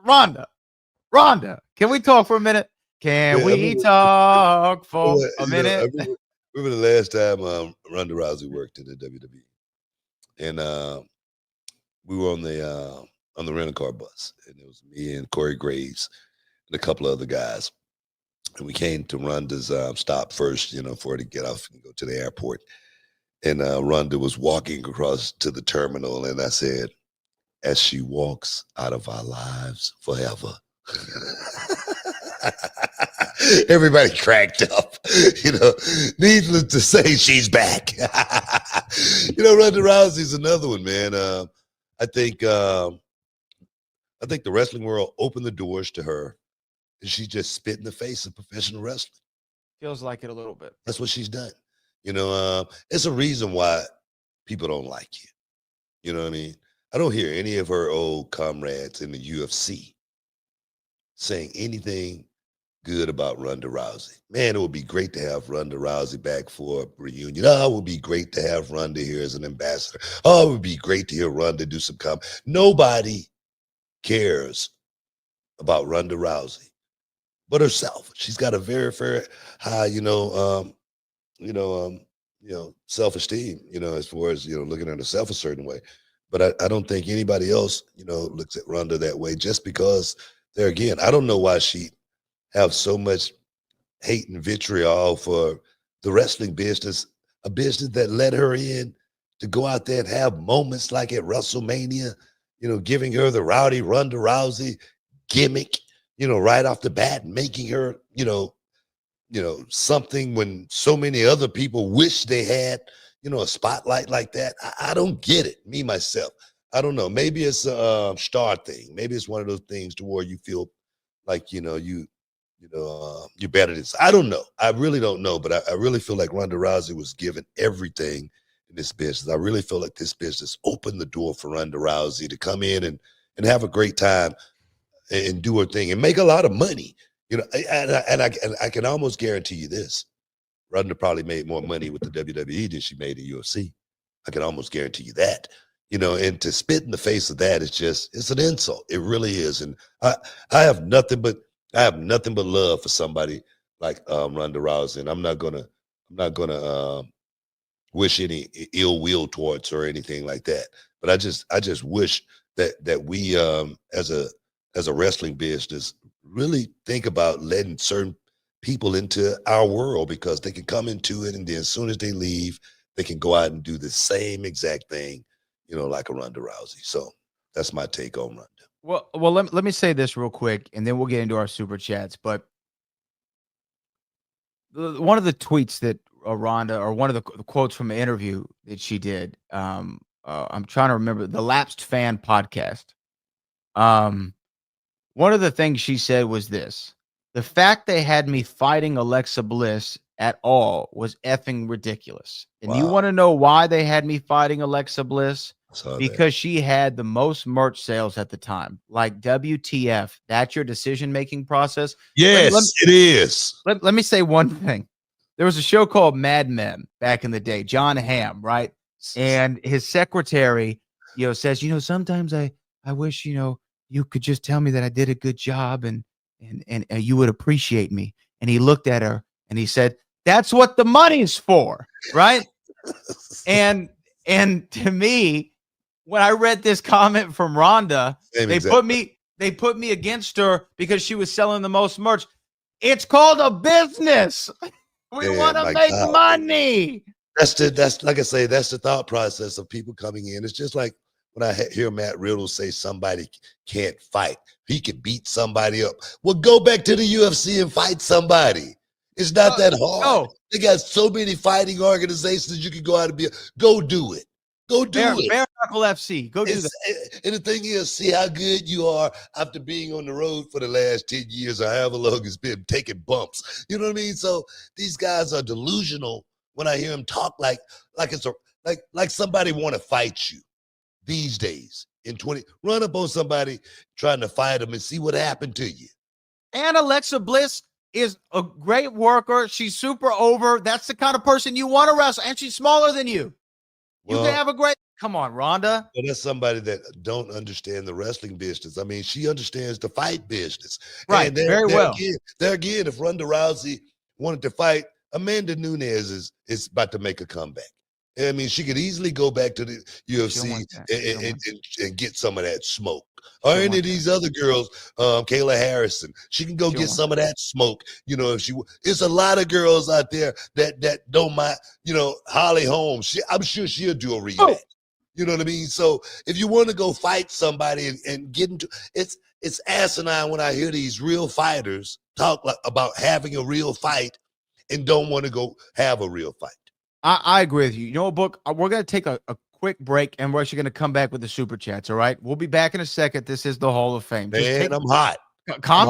Ronda, can we talk for a minute? Can Yeah, I we remember, talk for a I minute? remember the last time Ronda Rousey worked in the WWE, and we were on the rental car bus, and it was me and Corey Graves and a couple of other guys, and we came to Ronda's stop first, for her to get off and go to the airport, and Ronda was walking across to the terminal, and I said, "As she walks out of our lives forever." Everybody cracked up. Needless to say, she's back. Ronda Rousey's another one, man. I think I think the wrestling world opened the doors to her, and she just spit in the face of professional wrestling. Feels like it a little bit. That's what she's done. It's a reason why people don't like you. You know what I mean? I don't hear any of her old comrades in the UFC saying anything good about Ronda Rousey. Man, it would be great to have Ronda Rousey back for a reunion. Oh, it would be great to have Ronda here as an ambassador. Oh, it would be great to hear Ronda do some Nobody cares about Ronda Rousey but herself. She's got a very, very high, self-esteem, as far as, looking at herself a certain way. But I don't think anybody else, looks at Ronda that way just because there again, I don't know why she have so much hate and vitriol for the wrestling business, a business that let her in to go out there and have moments like at WrestleMania, giving her the rowdy Ronda Rousey gimmick, right off the bat, making her, something when so many other people wish they had, a spotlight like that. I don't get it, me myself. I don't know. Maybe it's a star thing. Maybe it's one of those things to where you feel like, you're better than. I don't know. I really don't know, but I really feel like Ronda Rousey was given everything in this business. I really feel like this business opened the door for Ronda Rousey to come in and have a great time and do her thing and make a lot of money. I can almost guarantee you this: Ronda probably made more money with the WWE than she made in UFC. I can almost guarantee you that. And to spit in the face of that is it's an insult. It really is. And I have nothing but love for somebody like Ronda Rousey, and I'm not gonna wish any ill will towards her or anything like that. But I just wish that we as a wrestling business really think about letting certain people into our world, because they can come into it and then as soon as they leave, they can go out and do the same exact thing, like a Ronda Rousey. So that's my take on Ronda. Well, let me say this real quick, and then we'll get into our super chats. But one of the tweets that Ronda, or one of the quotes from an interview that she did, I'm trying to remember, the Lapsed Fan podcast. One of the things she said was this: the fact they had me fighting Alexa Bliss at all was effing ridiculous. And you Wow. want to know why they had me fighting Alexa Bliss? I saw that. Because she had the most merch sales at the time. Like, WTF, that's your decision-making process? Yes, it is. Let me say one thing. There was a show called Mad Men back in the day, John Hamm, right? And his secretary, says, sometimes I wish, you could just tell me that I did a good job and you would appreciate me. And he looked at her and he said, that's what the money's for, right? and to me, when I read this comment from Ronda, they put me against her because she was selling the most merch. It's called a business. We want to make money. That's like I say, that's the thought process of people coming in. It's just like when I hear Matt Riddle say somebody can't fight, he can beat somebody up. Well, go back to the UFC and fight somebody. It's not that hard. No. They got so many fighting organizations you can go out and go do it. Go do it. Bare Knuckle FC. Go do that. And the thing is, see how good you are after being on the road for the last 10 years or however long it's been, taking bumps. You know what I mean? So these guys are delusional when I hear them talk like it's like somebody want to fight you these days. Run up on somebody trying to fight them and see what happened to you. And Alexa Bliss is a great worker. She's super over. That's the kind of person you want to wrestle. And she's smaller than you. You can have a great Come on, Ronda. Well, that's somebody that don't understand the wrestling business. I mean, she understands the fight business. Right. And Very well. there again, if Ronda Rousey wanted to fight, Amanda Nunes is about to make a comeback. I mean, she could easily go back to the She don't UFC want that. She don't want and get some of that smoke. Or don't any want of these other girls, Kayla Harrison, she can go She don't get want some of that smoke. You know, if she, it's a lot of girls out there that don't mind. You know, Holly Holmes, I'm sure she'll do a rematch. Oh. You know what I mean? So if you want to go fight somebody and get into it's asinine when I hear these real fighters talk about having a real fight and don't want to go have a real fight. I agree with you. You know what, Book? We're going to take a quick break, and we're actually going to come back with the super chats, all right? We'll be back in a second. This is the Hall of Fame. Just Man, I'm hot. calm